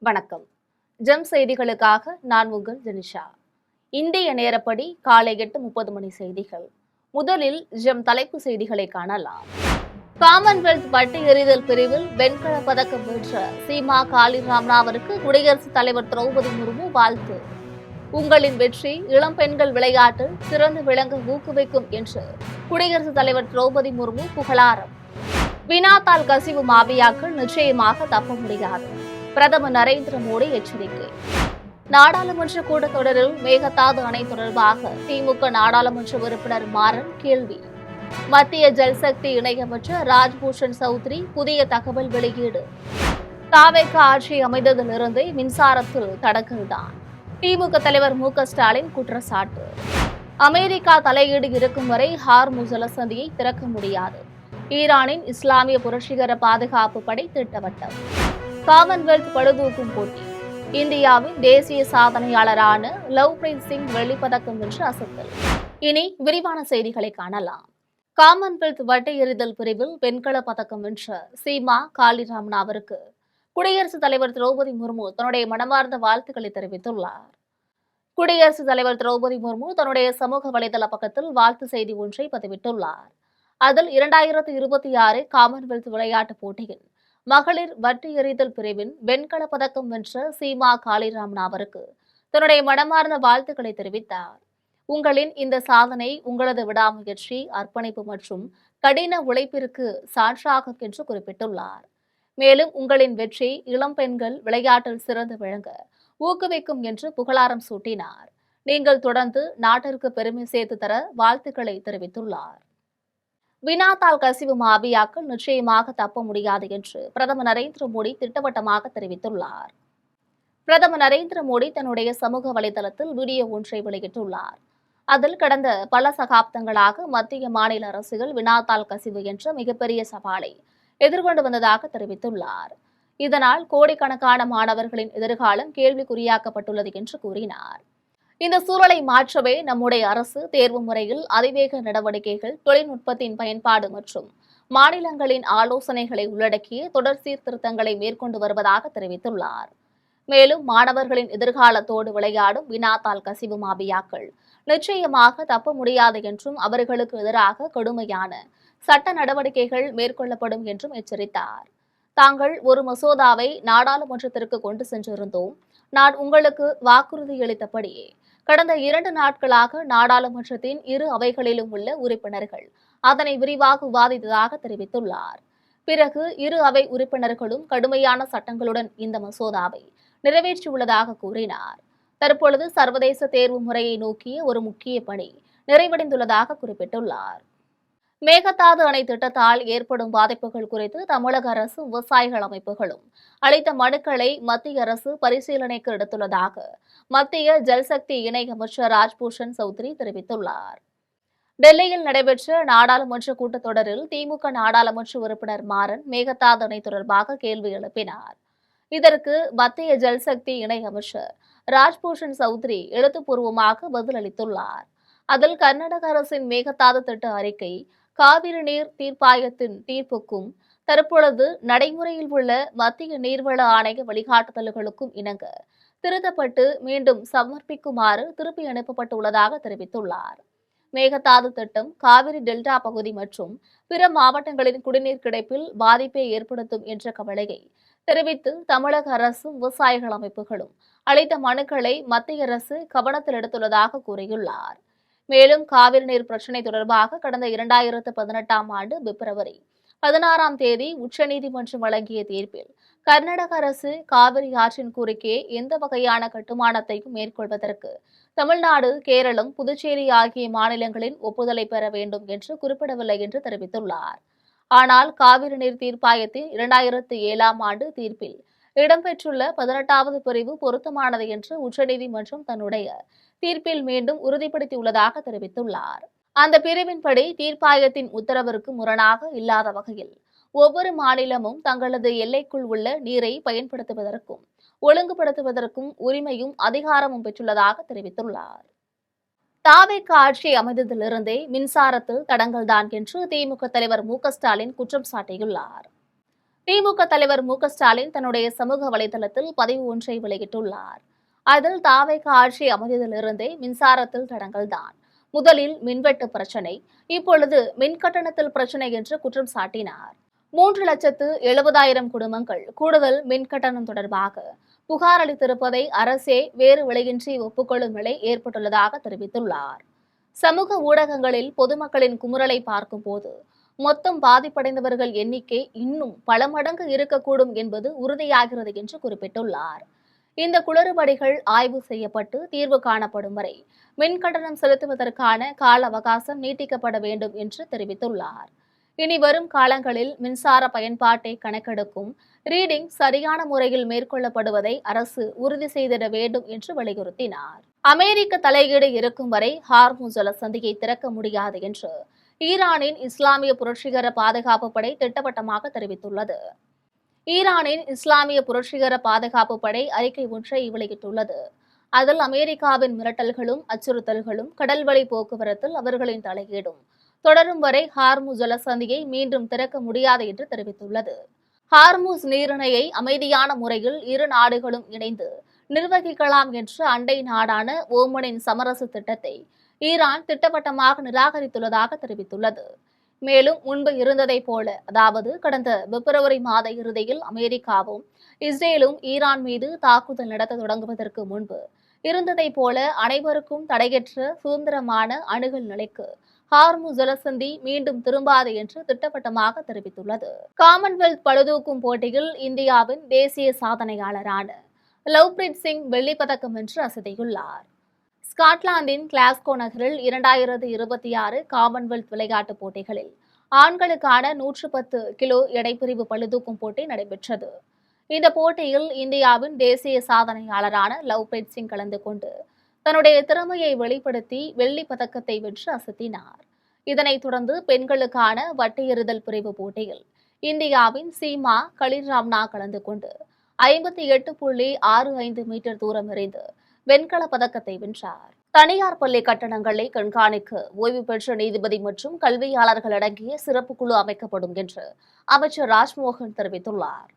வணக்கம். ஜெம் செய்திகளுக்காக நான் உங்கள் ஜெனிஷா. இந்திய நேரப்படி காலை 8:30 மணி செய்திகள். முதலில் ஜெம் தலைப்பு செய்திகளை காணலாம். காமன்வெல்த் வட்டு எறிதல் பிரிவில் வெண்கல பதக்கம் வென்ற சீமா காளிராமனாவிற்கு குடியரசுத் தலைவர் திரௌபதி முர்மு வாழ்த்து. உங்களின் வெற்றி இளம் பெண்கள் விளையாட்டில் சிறந்து விளங்க ஊக்குவிக்கும் என்று குடியரசுத் தலைவர் திரௌபதி முர்மு புகழாரம். வினாத்தாள் கசிவு மாபியாக்கள் நிச்சயமாக தப்ப முடியாது, பிரதமர் நரேந்திர மோடி எச்சரிக்கை. நாடாளுமன்ற கூட்டத்தொடரில் மேகதாது அணை தொடர்பாக திமுக நாடாளுமன்ற உறுப்பினர் மாறன் கேள்வி. மத்திய ஜல்சக்தி இணையமைச்சர் ராஜ்பூஷன் சௌத்ரி புதிய தகவல் வெளியீடு. தாவேக ஆட்சி அமைந்ததிலிருந்தே மின்சாரத்தில் தடங்கல்தான், திமுக தலைவர் மு.க. ஸ்டாலின் குற்றச்சாட்டு. அமெரிக்கா தலையீடு இருக்கும் வரை ஹார்முஸ் ஜலசந்தியை திறக்க முடியாது, ஈரானின் இஸ்லாமிய புரட்சிகர பாதுகாப்பு படை திட்டவட்டம். காமன்வெல்த் பளுதூக்கும் போட்டி, இந்தியாவின் தேசிய சாதனையாளரான லவ்பிரீத் சிங் வெள்ளிப்பதக்கம் வென்று அசத்தல். இனி விரிவான செய்திகளை காணலாம். காமன்வெல்த் வட்டு எறிதல் பிரிவில் வெண்கல பதக்கம் வென்ற சீமா காளிராமனாவிற்கு குடியரசுத் தலைவர் திரௌபதி முர்மு தன்னுடைய மனமார்ந்த வாழ்த்துக்களை தெரிவித்துள்ளார். குடியரசுத் தலைவர் திரௌபதி முர்மு தன்னுடைய சமூக வலைதள பக்கத்தில் வாழ்த்து செய்தி ஒன்றை பதிவிட்டுள்ளார். அதில் 2026 காமன்வெல்த் விளையாட்டுப் போட்டியில் மகளிர் வட்டு எறிதல் பிரிவின் வெண்கல பதக்கம் வென்ற சீமா காளிராமனாவிற்கு தன்னுடைய மனமார்ந்த வாழ்த்துக்களை தெரிவித்தார். உங்களின் இந்த சாதனை உங்களது விடாமுயற்சி, அர்ப்பணிப்பு மற்றும் கடின உழைப்பிற்கு சான்றாகும் என்று குறிப்பிட்டுள்ளார். மேலும் உங்களின் வெற்றி இளம் பெண்கள் விளையாட்டில் சிறந்து விளங்க ஊக்குவிக்கும் என்று புகழாரம் சூட்டினார். நீங்கள் தொடர்ந்து நாட்டிற்கு பெருமை சேர்த்து தர வாழ்த்துக்களை தெரிவித்துள்ளார். வினாத்தாள் கசிவு மாபியாக்கள் நிச்சயமாக தப்ப முடியாது என்று பிரதமர் நரேந்திர மோடி திட்டவட்டமாக தெரிவித்துள்ளார். பிரதமர் நரேந்திர மோடி தன்னுடைய சமூக வலைதளத்தில் வீடியோ ஒன்றை வெளியிட்டுள்ளார். அதில் கடந்த பல சகாப்தங்களாக மத்திய மாநில அரசுகள் வினாத்தாள் கசிவு என்ற மிகப்பெரிய சவாலை எதிர்கொண்டு வந்ததாக தெரிவித்துள்ளார். இதனால் கோடிக்கணக்கான மாணவர்களின் எதிர்காலம் கேள்விக்குறியாக்கப்பட்டுள்ளது என்று கூறினார். இந்த சூழலை மாற்றவே நம்முடைய அரசு தேர்வு முறையில் அதிவேக நடவடிக்கைகள், தொழில்நுட்பத்தின் பயன்பாடு மற்றும் மாநிலங்களின் ஆலோசனைகளை உள்ளடக்கிய தொடர் சீர்திருத்தங்களை மேற்கொண்டு வருவதாக தெரிவித்துள்ளார். மேலும் மாணவர்களின் எதிர்காலத்தோடு விளையாடும் வினாத்தாள் கசிவு மாபியாக்கள் நிச்சயமாக தப்ப முடியாது என்றும் அவர்களுக்கு எதிராக கடுமையான சட்ட நடவடிக்கைகள் மேற்கொள்ளப்படும் என்றும் எச்சரித்தார். தாங்கள் ஒரு மசோதாவை நாடாளுமன்றத்திற்கு கொண்டு சென்றிருந்தோம். நான் உங்களுக்கு வாக்குறுதியளித்தபடியே கடந்த 2 நாட்களாக நாடாளுமன்றத்தின் இரு அவைகளிலும் உள்ள உறுப்பினர்கள் அதனை விரிவாக விவாதித்ததாக தெரிவித்துள்ளார். பிறகு இரு அவை உறுப்பினர்களும் கடுமையான சட்டங்களுடன் இந்த மசோதாவை நிறைவேற்றியுள்ளதாக கூறினார். தற்பொழுது சர்வதேச தேர்வு முறையை நோக்கிய ஒரு முக்கிய பணி நிறைவடைந்துள்ளதாக குறிப்பிட்டுள்ளார். மேகதாது அணை திட்டத்தால் ஏற்படும் பாதிப்புகள் குறித்து தமிழக அரசு விவசாயிகள் அமைப்புகளும் அளித்த மனுக்களை மத்திய அரசு பரிசீலனைக்கு எடுத்துள்ளதாக மத்திய ஜல்சக்தி இணை அமைச்சர் ராஜ்பூஷன் சௌத்ரி தெரிவித்துள்ளார். டெல்லியில் நடைபெற்ற நாடாளுமன்ற கூட்டத்தொடரில் திமுக நாடாளுமன்ற உறுப்பினர் மாறன் மேகதாது அணை தொடர்பாக கேள்வி எழுப்பினார். இதற்கு மத்திய ஜல்சக்தி இணை அமைச்சர் ராஜ்பூஷன் சௌத்ரி எழுத்துப்பூர்வமாக பதிலளித்துள்ளார். அதில் கர்நாடக அரசின் மேகதாது திட்ட அறிக்கை காவிரி நீர் தீர்ப்பாயத்தின் தீர்ப்புக்கும் தற்பொழுது நடைமுறையில் உள்ள மத்திய நீர்வள ஆணைய வழிகாட்டுதல்களுக்கும் இணங்க திருத்தப்பட்டு மீண்டும் சமர்ப்பிக்குமாறு திருப்பி அனுப்பப்பட்டுள்ளதாக தெரிவித்துள்ளார். மேகதாது திட்டம் காவிரி டெல்டா பகுதி மற்றும் பிற மாவட்டங்களின் குடிநீர் கிடைப்பில் பாதிப்பை ஏற்படுத்தும் என்ற கவலையை தெரிவித்து தமிழக அரசும் விவசாயிகள் அமைப்புகளும் அளித்த மனுக்களை மத்திய அரசு கவனத்தில் எடுத்துள்ளதாக கூறியுள்ளார். மேலும் காவிரி நீர் பிரச்சினை தொடர்பாக கடந்த 2018ஆம் ஆண்டு பிப்ரவரி 16ஆம் தேதி உச்சநீதிமன்றம் வழங்கிய தீர்ப்பில் கர்நாடக அரசு காவிரி ஆற்றின் குறுக்கே எந்த வகையான கட்டுமானத்தையும் மேற்கொள்வதற்கு தமிழ்நாடு, கேரளம், புதுச்சேரி ஆகிய மாநிலங்களின் ஒப்புதலை பெற வேண்டும் என்று குறிப்பிடவில்லை என்று தெரிவித்துள்ளார். ஆனால் காவிரி நீர் தீர்ப்பாயத்தின் 2007ஆம் ஆண்டு தீர்ப்பில் இடம்பெற்றுள்ள 18வது பிரிவு பொருத்தமானது என்று உச்சநீதிமன்றம் தன்னுடைய தீர்ப்பில் மீண்டும் உறுதிப்படுத்தியுள்ளதாக தெரிவித்துள்ளார். அந்த பிரிவின்படி தீர்ப்பாயத்தின் உத்தரவிற்கு முரணாக இல்லாத வகையில் ஒவ்வொரு மாநிலமும் தங்களது எல்லைக்குள் உள்ள நீரை பயன்படுத்துவதற்கும் ஒழுங்குபடுத்துவதற்கும் உரிமையும் அதிகாரமும் பெற்றுள்ளதாக தெரிவித்துள்ளார். தாவேக ஆட்சி அமைந்ததிலிருந்தே மின்சாரத்தில் தடங்கல்தான் என்று திமுக தலைவர் மு.க. ஸ்டாலின் குற்றம் சாட்டியுள்ளார். திமுக தலைவர் மு.க.ஸ்டாலின் தன்னுடைய சமூக வலைதளத்தில் பதிவு ஒன்றை வெளியிட்டுள்ளார். அதில் தாவேக ஆட்சி அமைந்ததிலிருந்தே மின்சாரத்தில் தடங்கல்தான். முதலில் மின்வெட்டு பிரச்சினை, இப்பொழுது மின்கட்டணத்தில் பிரச்சினை என்று குற்றம் சாட்டினார். 3,70,000 குடும்பங்கள் கூடுதல் மின்கட்டணம் தொடர்பாக புகார் அளித்திருப்பதை அரசே வேறு வழியின்றி ஒப்புக்கொள்ளும் நிலை ஏற்பட்டுள்ளதாக தெரிவித்துள்ளார். சமூக ஊடகங்களில் பொதுமக்களின் குமுறலை பார்க்கும்போது மொத்தம் பாதிப்படைந்தவர்கள் எண்ணிக்கை இன்னும் பல மடங்கு இருக்கக்கூடும் என்பது உறுதியாகிறது என்று குறிப்பிட்டுள்ளார். இந்த குளறுபடிகள் ஆய்வு செய்யப்பட்டு தீர்வு காணப்படும் வரை மின்கட்டணம் செலுத்துவதற்கான கால அவகாசம் நீட்டிக்கப்பட வேண்டும் என்று தெரிவித்துள்ளார். இனி வரும் காலங்களில் மின்சார பயன்பாட்டை கணக்கெடுக்கும் ரீடிங் சரியான முறையில் மேற்கொள்ளப்படுவதை அரசு உறுதி செய்திட வேண்டும் என்று வலியுறுத்தினார். அமெரிக்க தலையீடு இருக்கும் வரை ஹார்முஸ் ஜலசந்தியை திறக்க முடியாது என்று ஈரானின் இஸ்லாமிய புரட்சிகர பாதுகாப்பு படை திட்டவட்டமாக தெரிவித்துள்ளது. ஈரானின் இஸ்லாமிய புரட்சிகர பாதுகாப்பு படை அறிக்கை ஒன்றை வெளியிட்டுள்ளது. அதில் அமெரிக்காவின் மிரட்டல்களும் அச்சுறுத்தல்களும் கடல்வழி போக்குவரத்தில் அவர்களின் தலையீடும் தொடரும் வரை ஹார்முஸ் ஜலசந்தியை மீண்டும் திறக்க முடியாது என்று தெரிவித்துள்ளது. ஹார்முஸ் நீரிணையை அமைதியான முறையில் இரு நாடுகளும் இணைந்து நிர்வகிக்கலாம் என்ற அண்டை நாடான ஓமனின் சமரச திட்டத்தை ஈரான் திட்டவட்டமாக நிராகரித்துள்ளதாக தெரிவித்துள்ளது. மேலும் முன்பு இருந்ததைப் போல, அதாவது கடந்த பிப்ரவரி மாத இறுதியில் அமெரிக்காவும் இஸ்ரேலும் ஈரான் மீது தாக்குதல் நடத்த தொடங்குவதற்கு முன்பு இருந்ததைப் போல அனைவருக்கும் தடையற்ற சுதந்திரமான அணுகல் நிலைக்கு ஹார்முஸ் ஜலசந்தி மீண்டும் திரும்பாது என்று திட்டவட்டமாக தெரிவித்துள்ளது. காமன்வெல்த் பளுதூக்கும் போட்டியில் இந்தியாவின் தேசிய சாதனையாளரான லவ்பிரீத் சிங் வெள்ளிப்பதக்கம் வென்று அசத்தியுள்ளார். ஸ்காட்லாந்தின் கிளாஸ்கோ நகரில் 2026 காமன்வெல்த் விளையாட்டுப் போட்டிகளில் ஆண்களுக்கான 110 கிலோ எடைப்பிரிவு பளுதூக்கும் போட்டி நடைபெற்றது. இந்த போட்டியில் இந்தியாவின் தேசிய சாதனையாளரான லவ்பிரீத் சிங் கலந்து கொண்டு தன்னுடைய திறமையை வெளிப்படுத்தி வெள்ளிப் பதக்கத்தை வென்று அசத்தினார். இதனைத் தொடர்ந்து பெண்களுக்கான வட்டு எறிதல் பிரிவு போட்டியில் இந்தியாவின் சீமா கலிராம்னா கலந்து கொண்டு 58.65 மீட்டர் தூரம் எறிந்து வெண்கலப் பதக்கத்தை வென்றார். தனியார் பள்ளி கட்டணங்களை கண்காணிக்க ஓய்வு பெற்ற நீதிபதி மற்றும் கல்வியாளர்கள் அடங்கிய சிறப்பு குழு அமைக்கப்படும் என்று அமைச்சர் ராஜ்மோகன் தெரிவித்துள்ளார்.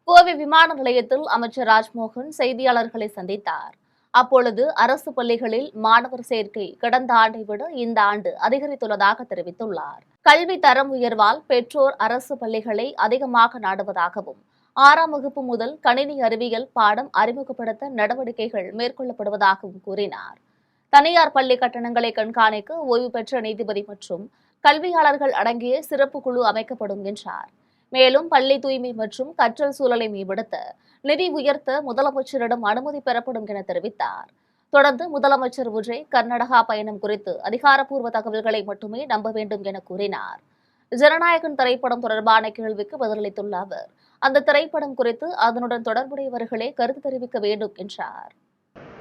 கோவை விமான நிலையத்தில் அமைச்சர் ராஜ்மோகன் செய்தியாளர்களை சந்தித்தார். அப்பொழுது அரசு பள்ளிகளில் மாணவர் சேர்க்கை கடந்த ஆண்டை விட இந்த ஆண்டு அதிகரித்துள்ளதாக தெரிவித்துள்ளார். கல்வி தரம் உயர்வால் பெற்றோர் அரசு பள்ளிகளை அதிகமாக நாடுவதாகவும் 6ஆம் வகுப்பு முதல் கணினி அறிவியல் பாடம் அறிமுகப்படுத்த நடவடிக்கைகள் மேற்கொள்ளப்படுவதாகவும் கூறினார். தனியார் பள்ளி கட்டணங்களை கண்காணிக்க ஓய்வு பெற்ற நீதிபதி மற்றும் கல்வியாளர்கள் அடங்கிய சிறப்பு குழு அமைக்கப்படும் என்றார். மேலும் பள்ளி தூய்மை மற்றும் கற்றல் சூழலை மேம்படுத்த நிதி உயர்த்த முதலமைச்சரிடம் அனுமதி பெறப்படும் என தெரிவித்தார். தொடர்ந்து முதலமைச்சர் விஜய் கர்நாடகா பயணம் குறித்து அதிகாரப்பூர்வ தகவல்களை மட்டுமே நம்ப வேண்டும் என கூறினார். ஜனநாயகன் திரைப்படம் தொடர்பான கேள்விக்கு பதிலளித்துள்ள அவர், அந்த திரைப்படம் குறித்து அதனுடன் தொடர்புடையவர்களே கருத்து தெரிவிக்க வேண்டும் என்றார்.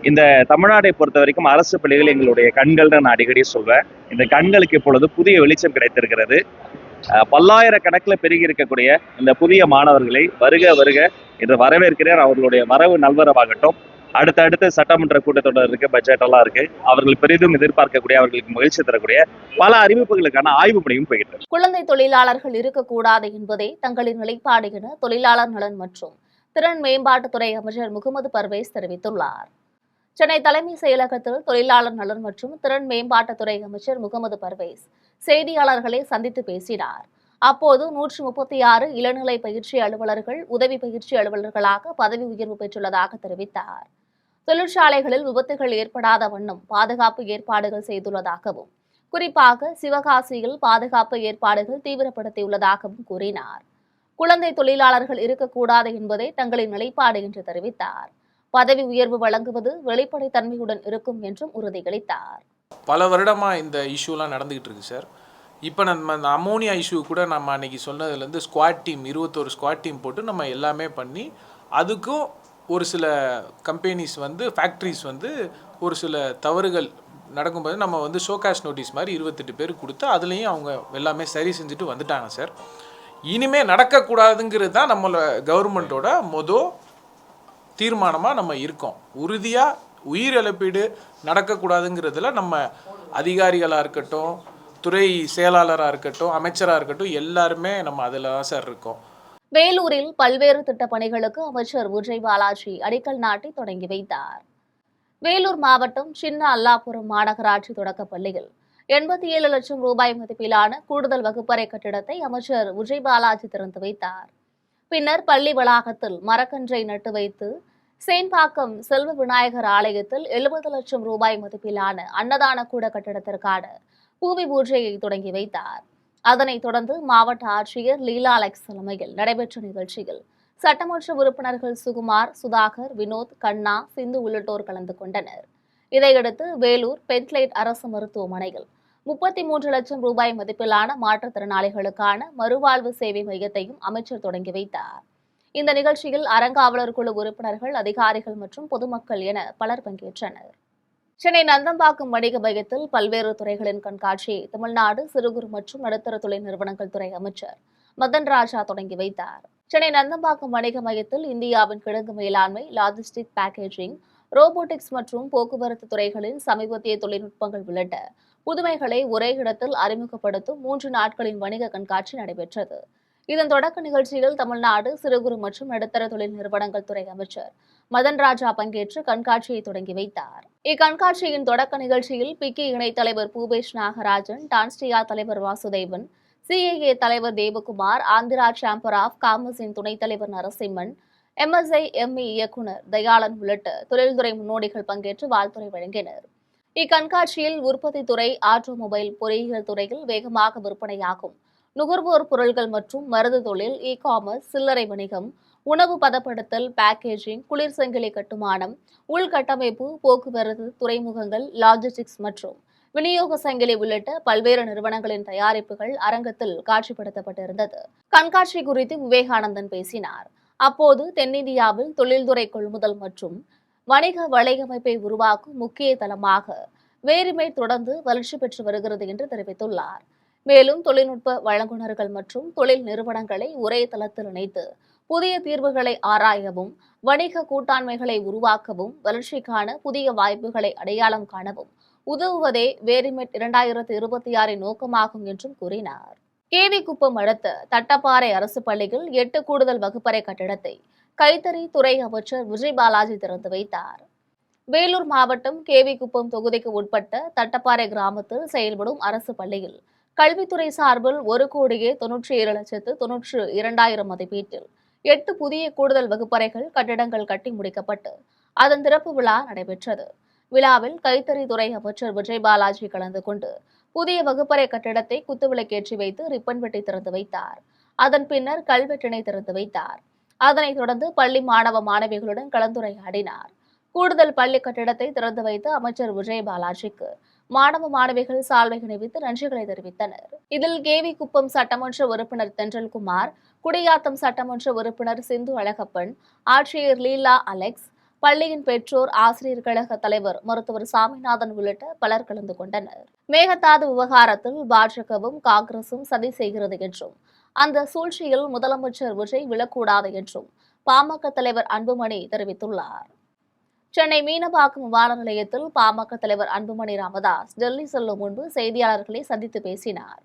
இந்த தமிழ்நாட்டை பொறுத்த வரைக்கும் அரசு பள்ளிகள் எங்களுடைய கண்கள்னு நான் அடிக்கடி சொல்வேன். இந்த கண்களுக்கு இப்பொழுது புதிய வெளிச்சம் கிடைத்திருக்கிறது. பல்லாயிரக்கணக்கில் பெருகி இருக்கக்கூடிய இந்த புதிய மாணவர்களை வருக வருக என்று வரவேற்கிறேன். அவர்களுடைய வரவு நல்வரவாகட்டும். அடுத்தடுத்து சட்டமன்ற கூட்டத்தொடர் இருக்கு, பட்ஜெட் எல்லாம் இருக்கு. அவர்கள் பெரிதும் எதிர்பார்க்கக்கூடிய, அவர்களுக்கு மகிழ்ச்சி தரக்கூடிய பல அறிவிப்புகளுக்கான ஆய்வு பணியும் போயிட்டு. குழந்தை தொழிலாளர்கள் இருக்கக்கூடாது என்பதே தங்களின் நிலைப்பாடு என தொழிலாளர் நலன் மற்றும் திறன் மேம்பாட்டுத்துறை அமைச்சர் முகமது பர்வேஸ் தெரிவித்துள்ளார். சென்னை தலைமைச் செயலகத்தில் தொழிலாளர் நலன் மற்றும் திறன் மேம்பாட்டுத்துறை அமைச்சர் முகமது பர்வேஸ் செய்தியாளர்களை சந்தித்து பேசினார். அப்போது 136 இளநிலை பயிற்சி அலுவலர்கள் உதவி பயிற்சி அலுவலர்களாக பதவி உயர்வு பெற்றுள்ளதாக தெரிவித்தார். தொழிற்சாலைகளில் விபத்துகள் ஏற்படாத வண்ணம் பாதுகாப்பு ஏற்பாடுகள் செய்துள்ளதாகவும், குறிப்பாக சிவகாசியில் பாதுகாப்பு ஏற்பாடுகள் தீவிரப்படுத்தியுள்ளதாகவும் கூறினார். குழந்தை தொழிலாளர்கள் இருக்கக்கூடாது என்பதே தங்களின் நிலைப்பாடு என்று தெரிவித்தார். பதவி உயர்வு வழங்குவது வெளிப்படைத்தன்மையுடன் இருக்கும் என்றும் உறுதியளித்தார். பல வருடமா இந்த இஷ்யூலாம் நடந்துகிட்டு இருக்கு சார். இப்போ நம்ம இந்த அமோனியா இஷ்யூ கூட நம்ம அன்றைக்கி சொன்னதுலேருந்து ஸ்குவாட் டீம் 21 ஸ்குவாட் டீம் போட்டு நம்ம எல்லாமே பண்ணி, அதுக்கும் ஒரு சில கம்பெனிஸ் ஃபேக்ட்ரிஸ் ஒரு சில தவறுகள் நடக்கும்போது நம்ம ஷோகாஸ் நோட்டீஸ் மாதிரி 28 பேர் கொடுத்து அதுலேயும் அவங்க எல்லாமே சரி செஞ்சுட்டு வந்துட்டாங்க சார். இனிமேல் நடக்கக்கூடாதுங்கிறது தான் நம்மளோட கவர்மெண்ட்டோட தீர்மானமாக நம்ம இருக்கோம். உறுதியாக உயிர் இழப்பீடு நடக்கக்கூடாதுங்கிறதுல நம்ம அதிகாரிகளாக இருக்கட்டும், துறை செயலாளராக இருக்கட்டும், அமைச்சராக இருக்கட்டும், எல்லாருமே நம்ம அதில் தான் சார் இருக்கோம். வேலூரில் பல்வேறு திட்டப் பணிகளுக்கு அமைச்சர் விஜய் பாலாஜி அடிக்கல் நாட்டி தொடங்கி வைத்தார். வேலூர் மாவட்டம் சின்ன அல்லாபுரம் மாநகராட்சி தொடக்கப் பள்ளியில் 87 லட்சம் ரூபாய் மதிப்பிலான கூடுதல் வகுப்பறை கட்டிடத்தை அமைச்சர் விஜய் பாலாஜி திறந்து வைத்தார். பின்னர் பள்ளி வளாகத்தில் மரக்கன்றை நட்டு வைத்து சேன்பாக்கம் செல்வ விநாயகர் ஆலயத்தில் 70 லட்சம் ரூபாய் மதிப்பிலான அன்னதான கூட கட்டிடத்திற்கான பூமி பூஜையை தொடங்கி வைத்தார். அதனைத் தொடர்ந்து மாவட்ட ஆட்சியர் லீலா அலெக்ஸ் தலைமையில் நடைபெற்ற நிகழ்ச்சியில் சட்டமன்ற உறுப்பினர்கள் சுகுமார், சுதாகர், வினோத், கண்ணா, சிந்து உள்ளிட்டோர் கலந்து கொண்டனர். இதையடுத்து வேலூர் பென்ட்லைட் அரசு மருத்துவமனையில் 33 லட்சம் ரூபாய் மதிப்பிலான மாற்றுத்திறனாளிகளுக்கான மறுவாழ்வு சேவை மையத்தையும் அமைச்சர் தொடங்கி வைத்தார். இந்த நிகழ்ச்சியில் அறங்காவலர் குழு உறுப்பினர்கள், அதிகாரிகள் மற்றும் பொதுமக்கள் என பலர் பங்கேற்றனர். சென்னை நந்தம்பாக்கம் வணிக மையத்தில் பல்வேறு துறைகளின் கண்காட்சியை தமிழ்நாடு சிறு குறு மற்றும் நடுத்தர தொழில் நிறுவனங்கள் துறை அமைச்சர் மதன் ராஜா தொடங்கி வைத்தார். சென்னை நந்தம்பாக்கம் வணிக மையத்தில் இந்தியாவின் கிழங்கு மேலாண்மை, லாஜிஸ்டிக், பேக்கேஜிங், ரோபோட்டிக்ஸ் மற்றும் போக்குவரத்து துறைகளின் சமீபத்திய தொழில்நுட்பங்கள் உள்ளிட்ட புதுமைகளை ஒரே இடத்தில் அறிமுகப்படுத்தும் 3 நாட்களின் வணிக கண்காட்சி நடைபெற்றது. இதன் தொடக்க நிகழ்ச்சியில் தமிழ்நாடு சிறு குறு மற்றும் நடுத்தர தொழில் நிறுவனங்கள் துறை அமைச்சர் மதன் ராஜா பங்கேற்று கண்காட்சியை தொடங்கி வைத்தார். இக்கண்காட்சியின் தொடக்க நிகழ்ச்சியில் பிக்கி இணைத் தலைவர் பூபேஷ் நாகராஜன், டான்ஸ்டியா தலைவர் வாசுதேவன், சிஏஏ தலைவர் தேவகுமார், ஆந்திரா சேம்பர் ஆஃப் காமர்ஸின் துணைத் தலைவர் நரசிம்மன், MSIME இயக்குநர் தயாளன் உள்ளிட்ட தொழில்துறை முன்னோடிகள் பங்கேற்று வாழ்த்துரை வழங்கினர். இக்கண்காட்சியில் உற்பத்தி துறை, ஆட்டோமொபைல், பொறியியல் துறையில் வேகமாக விற்பனையாகும் நுகர்வோர் பொருட்கள் மற்றும் மருந்து தொழில், இ-காமர்ஸ், சில்லறை வணிகம், உணவு பதப்படுத்தல், பேக்கேஜிங், குளிர் சங்கிலி கட்டுமானம், உள்கட்டமைப்பு, போக்குவரத்து, துறைமுகங்கள், லாஜிஸ்டிக்ஸ் மற்றும் விநியோக சங்கிலி உள்ளிட்ட பல்வேறு நிறுவனங்களின் தயாரிப்புகள் அரங்கத்தில் காட்சிப்படுத்தப்பட்டிருந்தது. கண்காட்சி குறித்து விவேகானந்தன் பேசினார். அப்போது தென்னிந்தியாவில் தொழில்துறை கொள்முதல் மற்றும் வணிக வலையமைப்பை உருவாக்கும் முக்கிய தளமாக வேரிமேட் தொடர்ந்து வளர்ச்சி பெற்று வருகிறது என்று தெரிவித்துள்ளார். மேலும் தொழில்நுட்ப வழங்குநர்கள் மற்றும் தொழில் நிறுவனங்களை ஒரே தளத்தில் இணைத்து புதிய தீர்வுகளை ஆராயவும், வணிக கூட்டாண்மைகளை உருவாக்கவும், வளர்ச்சிக்கான புதிய வாய்ப்புகளை அடையாளம் காணவும் உதவுவதே வேரிமேட் 2026 நோக்கமாகும் என்றும் கூறினார். கேவிக்குப்பம் அடுத்த தட்டப்பாறை அரசு பள்ளியில் 8 கூடுதல் வகுப்பறை கட்டிடத்தை கைத்தறி துறை அமைச்சர் விஜய் பாலாஜி திறந்து வைத்தார். வேலூர் மாவட்டம் கேவிக்குப்பம் தொகுதிக்கு உட்பட்ட தட்டப்பாறை கிராமத்தில் செயல்படும் அரசு பள்ளியில் கல்வித்துறை சார்பில் 1,97,92,000 மதிப்பீட்டில் 8 புதிய கூடுதல் வகுப்பறைகள் கட்டிடங்கள் கட்டி முடிக்கப்பட்டு அதன் திறப்பு விழா நடைபெற்றது. விழாவில் கைத்தறி துறை அமைச்சர் விஜய் பாலாஜி கலந்து கொண்டு புதிய வகுப்பறை கட்டிடத்தை குத்துவிளக்கேற்றி வைத்து ரிப்பன் வெட்டி திறந்து வைத்தார். அதன் பின்னர் கல்வெட்டினை திறந்து வைத்தார். அதனைத் தொடர்ந்து பள்ளி மாணவ மாணவிகளுடன் கலந்துரையாடினார். கூடுதல் பள்ளி கட்டிடத்தை திறந்து வைத்த அமைச்சர் விஜய் பாலாஜிக்கு மாணவ மாணவிகள் சால்வை அணிவித்து நன்றிகளை தெரிவித்தனர். இதில் கேவிக்குப்பம் சட்டமன்ற உறுப்பினர் தென்றல்குமார், குடியாத்தம் சட்டமன்ற உறுப்பினர் சிந்து அழகப்பன், ஆட்சியர் லீலா அலெக்ஸ், பள்ளியின் பெற்றோர், ஆசிரியர் கழக தலைவர் மருத்துவர் சாமிநாதன் உள்ளிட்ட பலர் கலந்து கொண்டனர். மேகதாது விவகாரத்தில் பாஜகவும் காங்கிரசும் சதி செய்கிறது என்றும் அந்த சூழ்ச்சியில் முதலமைச்சர் விஜய் விழக்கூடாது என்றும் பாமக தலைவர் அன்புமணி தெரிவித்துள்ளார். சென்னை மீனம்பாக்கம் விமான நிலையத்தில் பாமக தலைவர் அன்புமணி ராமதாஸ் டெல்லி செல்லும் முன்பு செய்தியாளர்களை சந்தித்து பேசினார்.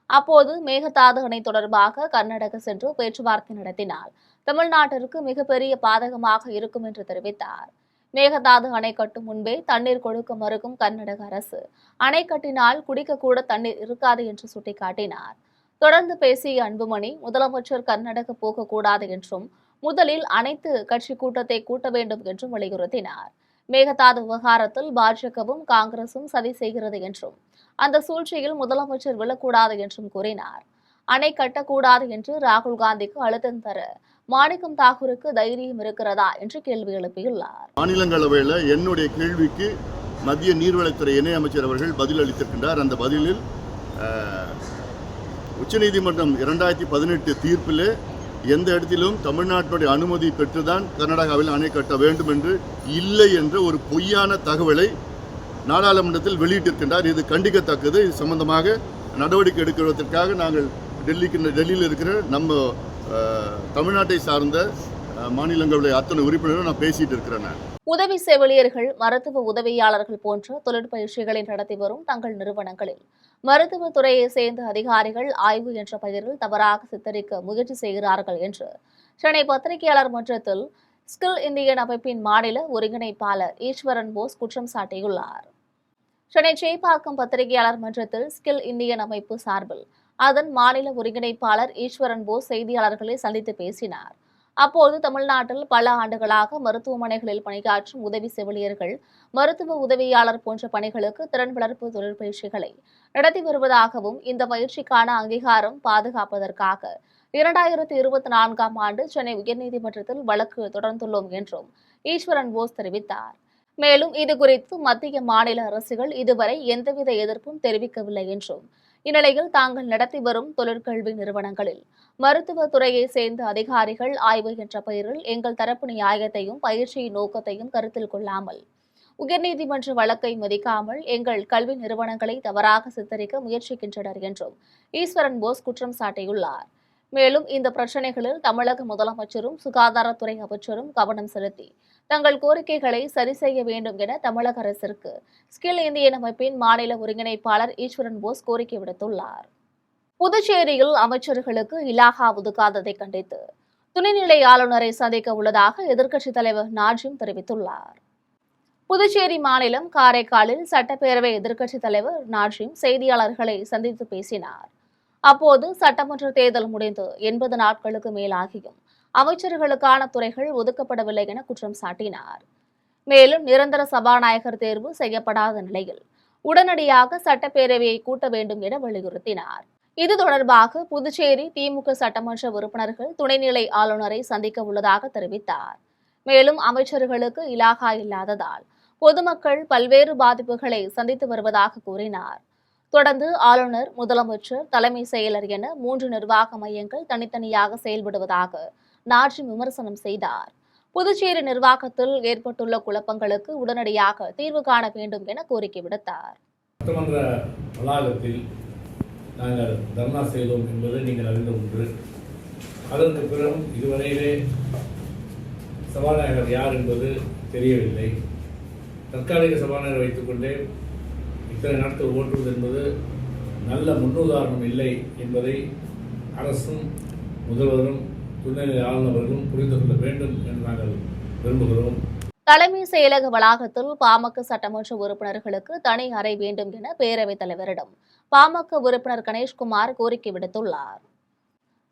அப்போது மேகதாது அணை தொடர்பாக கர்நாடகா சென்று பேச்சுவார்த்தை நடத்தினால் தமிழ்நாட்டிற்கு மிகப்பெரிய பாதகமாக இருக்கும் என்று தெரிவித்தார். மேகதாது அணை கட்டும் முன்பே தண்ணீர் கொடுக்க மறுக்கும் கர்நாடக அரசு அணை கட்டினால் குடிக்க கூட தண்ணீர் இருக்காது என்று சுட்டிக்காட்டினார். தொடர்ந்து பேசிய அன்புமணி, முதலமைச்சர் கர்நாடக போகக்கூடாது என்றும் முதலில் அனைத்து கட்சி கூட்டத்தை கூட்ட வேண்டும் என்றும் வலியுறுத்தினார். மேகதாது விவகாரத்தில் பாஜகவும் காங்கிரசும் சதி செய்கிறது என்றும் அந்த சூழ்ச்சியில் முதலமைச்சர் விழக்கூடாது என்றும் கூறினார். அணை கட்டக்கூடாது என்று ராகுல் காந்திக்கு அழுத்தம் தர மாணிக்கம் தாக்கூருக்கு தைரியம் இருக்கிறதா என்று கேள்வி எழுப்பியுள்ளார். மாநிலங்களவையில் என்னுடைய கேள்விக்கு மத்திய நீர்வளத்துறை இணையமைச்சர் அவர்கள் பதில் அளித்திருக்கின்றார். அந்த பதிலில் உச்சநீதிமன்றம் 2018 தீர்ப்பில் எந்த இடத்திலும் தமிழ்நாட்டினுடைய அனுமதி பெற்றுதான் கர்நாடகாவில் அணை கட்ட வேண்டும் என்று இல்லை என்ற ஒரு பொய்யான தகவலை நாடாளுமன்றத்தில் வெளியிட்டிருக்கின்றார். இது கண்டிக்கத்தக்கது. இது சம்பந்தமாக நடவடிக்கை எடுக்கிறதற்காக நாங்கள் டெல்லியில் இருக்கிற நம்ம தமிழ்நாட்டை சார்ந்த மாநிலங்களுடைய அத்தனை உறுப்பினரும் நான் பேசிட்டு இருக்கிறேன். உதவி செவிலியர்கள், மருத்துவ உதவியாளர்கள் போன்ற தொழிற்பயிற்சிகளை நடத்தி வரும் தங்கள் நிறுவனங்களில் மருத்துவ துறையை சேர்ந்த அதிகாரிகள் ஆய்வு என்ற பெயரில் தவறாக சித்தரிக்க முயற்சி செய்கிறார்கள் என்று சென்னை பத்திரிகையாளர் மன்றத்தில் ஸ்கில் இந்தியன் அமைப்பின் மாநில ஒருங்கிணைப்பாளர் ஈஸ்வரன் போஸ் குற்றம் சாட்டியுள்ளார். சென்னை சேப்பாக்கம் பத்திரிகையாளர் மன்றத்தில் ஸ்கில் இந்தியன் அமைப்பு சார்பில் அதன் மாநில ஒருங்கிணைப்பாளர் ஈஸ்வரன் போஸ் செய்தியாளர்களை சந்தித்து பேசினார். அப்போது தமிழ்நாட்டில் பல ஆண்டுகளாக மருத்துவமனைகளில் பணியாற்றும் உதவி செவிலியர்கள், மருத்துவ உதவியாளர் போன்ற பணிகளுக்கு திறன் வளர்ப்பு தொழிற்பயிற்சிகளை நடத்தி வருவதாகவும், இந்த பயிற்சிக்கான அங்கீகாரம் பாதுகாப்பதற்காக 2024ஆம் ஆண்டு சென்னை உயர்நீதிமன்றத்தில் வழக்கு தொடர்ந்துள்ளோம் என்றும் ஈஸ்வரன் போஸ் தெரிவித்தார். மேலும் இதுகுறித்து மத்திய மாநில அரசுகள் இதுவரை எந்தவித எதிர்ப்பும் தெரிவிக்கவில்லை என்றும், இந்நிலையில் தாங்கள் நடத்தி வரும் தொழிற்கல்வி நிறுவனங்களில் மருத்துவ துறையை சேர்ந்த அதிகாரிகள் ஆய்வு என்ற பெயரில் எங்கள் தரப்பு நியாயத்தையும் பயிற்சியின் நோக்கத்தையும் கருத்தில் கொள்ளாமல், உயர்நீதிமன்ற வழக்கை மதிக்காமல் எங்கள் கல்வி நிறுவனங்களை தவறாக சித்தரிக்க முயற்சிக்கின்றனர் என்றும் ஈஸ்வரன் போஸ் குற்றம் சாட்டியுள்ளார். மேலும் இந்த பிரச்சினைகளில் தமிழக முதலமைச்சரும் சுகாதாரத்துறை அமைச்சரும் கவனம் செலுத்தி தங்கள் கோரிக்கைகளை சரி செய்ய வேண்டும் என தமிழக அரசிற்கு ஸ்கில் இந்தியன் அமைப்பின் மாநில ஒருங்கிணைப்பாளர் ஈஸ்வரன் போஸ் கோரிக்கை விடுத்துள்ளார். புதுச்சேரியில் அமைச்சர்களுக்கு இலாகா ஒதுக்காததை கண்டித்து துணைநிலை ஆளுநரை சந்திக்க உள்ளதாக எதிர்க்கட்சித் தலைவர் நாஜிம் தெரிவித்துள்ளார். புதுச்சேரி மாநிலம் காரைக்காலில் சட்டப்பேரவை எதிர்க்கட்சித் தலைவர் நாஜிம் செய்தியாளர்களை சந்தித்து பேசினார். அப்போது சட்டமன்ற தேர்தல் முடிந்து 80 நாட்களுக்கு மேலாகியும் அமைச்சர்களுக்கான துறைகள் ஒதுக்கப்படவில்லை என குற்றம் சாட்டினார். மேலும் நிரந்தர சபாநாயகர் தேர்வு செய்யப்படாத நிலையில் உடனடியாக சட்டப்பேரவையை கூட்ட வேண்டும் என வலியுறுத்தினார். இது தொடர்பாக புதுச்சேரி திமுக சட்டமன்ற உறுப்பினர்கள் துணைநிலை ஆளுநரை சந்திக்க உள்ளதாக தெரிவித்தார். மேலும் அமைச்சர்களுக்கு இலாகா இல்லாததால் பொதுமக்கள் பல்வேறு பாதிப்புகளை சந்தித்து வருவதாக கூறினார். தொடர்ந்து ஆளுநர், முதலமைச்சர், தலைமை செயலர் என 3 நிர்வாக மையங்கள் தனித்தனியாக செயல்படுவதாக நாஜிம் விமர்சனம் செய்தார். புதுச்சேரி நிர்வாகத்தில் ஏற்பட்டுள்ள குழப்பங்களுக்கு உடனடியாக தீர்வு காண வேண்டும் என கோரிக்கை விடுத்தார். சட்டமன்ற வளாகத்தில் நாங்கள் தர்ணா செய்தோம் என்பது நீங்கள் அறிந்த ஒன்று. அதற்கு பிறகு இதுவரையிலே சபாநாயகர் யார் என்பது தெரியவில்லை. தற்காலிக சபாநாயகர் வைத்துக்கொண்டே இத்தனை நாட்கள் ஓட்டுவது என்பது நல்ல முன்னுதாரணம் இல்லை என்பதை அரசும் முதல்வரும் துணைநிலை ஆளுநர்களும் புரிந்து கொள்ள வேண்டும் என்று நாங்கள் விரும்புகிறோம். தலைமை செயலக வளாகத்தில் பாமக சட்டமன்ற உறுப்பினர்களுக்கு தனி அறை வேண்டும் என பேரவைத் தலைவரிடம் பாமக உறுப்பினர் கணேஷ்குமார் கோரிக்கை விடுத்துள்ளார்.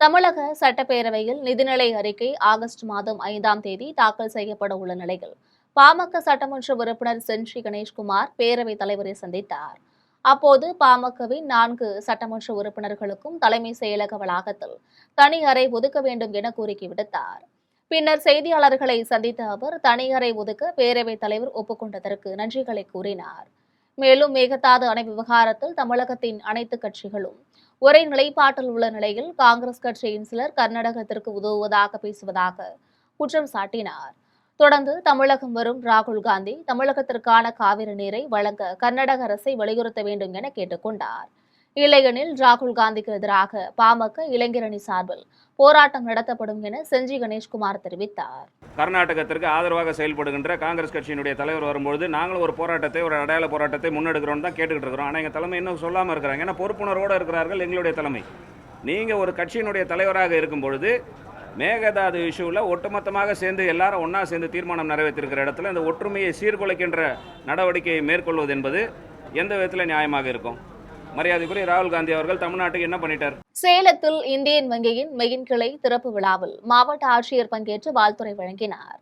தமிழக சட்டப்பேரவையில் நிதிநிலை அறிக்கை ஆகஸ்ட் மாதம் 5ஆம் தேதி தாக்கல் செய்யப்பட உள்ள நிலையில் பாமக சட்டமன்ற உறுப்பினர் செஞ்சி கணேஷ்குமார் பேரவைத் தலைவரை சந்தித்தார். அப்போது பாமகவின் 4 சட்டமன்ற உறுப்பினர்களுக்கும் தலைமை செயலக வளாகத்தில் தனி அறை ஒதுக்க வேண்டும் என கோரிக்கை விடுத்தார். பின்னர் செய்தியாளர்களை சந்தித்த அவர் தனி அறை ஒதுக்க பேரவைத் தலைவர் ஒப்புக்கொண்டதற்கு நன்றிகளை கூறினார். மேலும் மேகதாது அணை விவகாரத்தில் தமிழகத்தின் அனைத்து கட்சிகளும் ஒரே நிலைப்பாட்டில் உள்ள நிலையில் காங்கிரஸ் கட்சியின் சிலர் கர்நாடகத்திற்கு உதவுவதாக பேசுவதாக குற்றம் சாட்டினார். தொடர்ந்து தமிழகம் வரும் ராகுல் காந்தி தமிழகத்திற்கான காவிரி நீரை வழங்க கர்நாடக அரசை வலியுறுத்த வேண்டும் என கேட்டுக்கொண்டார். இல்லையெனில் ராகுல் காந்திக்கு எதிராக பாமக இளைஞரணி சார்பில் போராட்டம் நடத்தப்படும் என செஞ்சி கணேஷ்குமார் தெரிவித்தார். கர்நாடகத்திற்கு ஆதரவாக செயல்படுகின்ற காங்கிரஸ் கட்சியினுடைய தலைவர் வரும்போது நாங்களும் ஒரு போராட்டத்தை, ஒரு அடையாள போராட்டத்தை முன்னெடுக்கிறோம் தான் கேட்டுக்கிட்டு இருக்கிறோம். ஆனால் எங்கள் தலைமை இன்னும் சொல்லாமல் இருக்கிறாங்க. ஏன்னா பொறுப்புணர்வோடு இருக்கிறார்கள் எங்களுடைய தலைமை. நீங்கள் ஒரு கட்சியினுடைய தலைவராக இருக்கும் பொழுது மேகதாது இஷ்யூவில் ஒட்டுமொத்தமாக சேர்ந்து எல்லாரும் ஒன்றா சேர்ந்து தீர்மானம் நிறைவேற்றிருக்கிற இடத்துல இந்த ஒற்றுமையை சீர்குலைக்கின்ற நடவடிக்கையை மேற்கொள்வது என்பது எந்த விதத்தில் நியாயமாக இருக்கும்? மரியாதைக்குரிய ராகுல் காந்தி அவர்கள் தமிழ்நாட்டுக்கு என்ன பண்ணிட்டார்? சேலத்தில் இந்தியன் வங்கியின் மெயின் கிளை திறப்பு விழாவில் மாவட்ட ஆட்சியர் பங்கேற்று வாழ்த்துரை வழங்கினார்.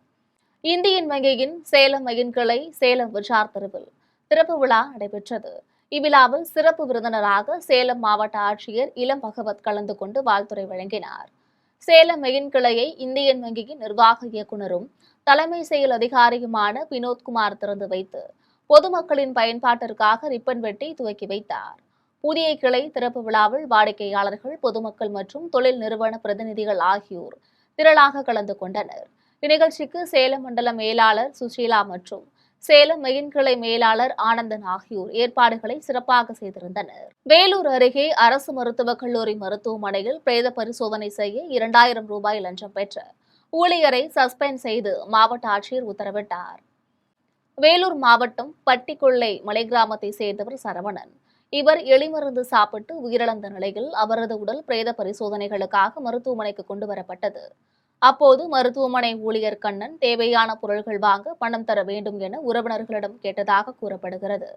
இந்தியன் வங்கியின் சேலம் மெயின் கிளை சேலம் விஜார் தெருவில் திறப்பு விழா நடைபெற்றது. இவ்விழாவில் சிறப்பு விருந்தினராக சேலம் மாவட்ட ஆட்சியர் இளம் பகவத் கலந்து கொண்டு வாழ்த்துரை வழங்கினார். சேலம் மெயின் கிளையை இந்தியன் வங்கியின் நிர்வாக இயக்குநரும் தலைமை செயல் அதிகாரியுமான வினோத்குமார் திறந்து வைத்து பொதுமக்களின் பயன்பாட்டிற்காக ரிப்பன் வெட்டி துவக்கி வைத்தார். புதிய கிளை திறப்பு விழாவில் வாடிக்கையாளர்கள், பொதுமக்கள் மற்றும் தொழில் நிறுவன பிரதிநிதிகள் ஆகியோர் திரளாக கலந்து கொண்டனர். இந்நிகழ்ச்சிக்கு சேலம் மண்டல மேலாளர் சுஷீலா மற்றும் சேலம் மெயின் கிளை மேலாளர் ஆனந்தன் ஆகியோர் ஏற்பாடுகளை சிறப்பாக செய்திருந்தனர். வேலூர் அருகே அரசு மருத்துவக் கல்லூரி மருத்துவமனையில் பிரேத பரிசோதனை செய்ய 2000 ரூபாய் லஞ்சம் பெற்ற ஊழியரை சஸ்பெண்ட் செய்து மாவட்ட ஆட்சியர் உத்தரவிட்டார். வேலூர் மாவட்டம் பட்டிக்கொள்ளை மலை கிராமத்தை சேர்ந்தவர் சரவணன். இவர் எலிமருந்து சாப்பிட்டு உயிரிழந்த நிலையில் அவரது உடல் பிரேத பரிசோதனைகளுக்காக மருத்துவமனைக்கு கொண்டு வரப்பட்டது. அப்போது மருத்துவமனை ஊழியர் கண்ணன் தேவையான பொருட்கள் வாங்க பணம் தர வேண்டும் என உறவினர்களிடம் கேட்டதாக கூறப்படுகிறது.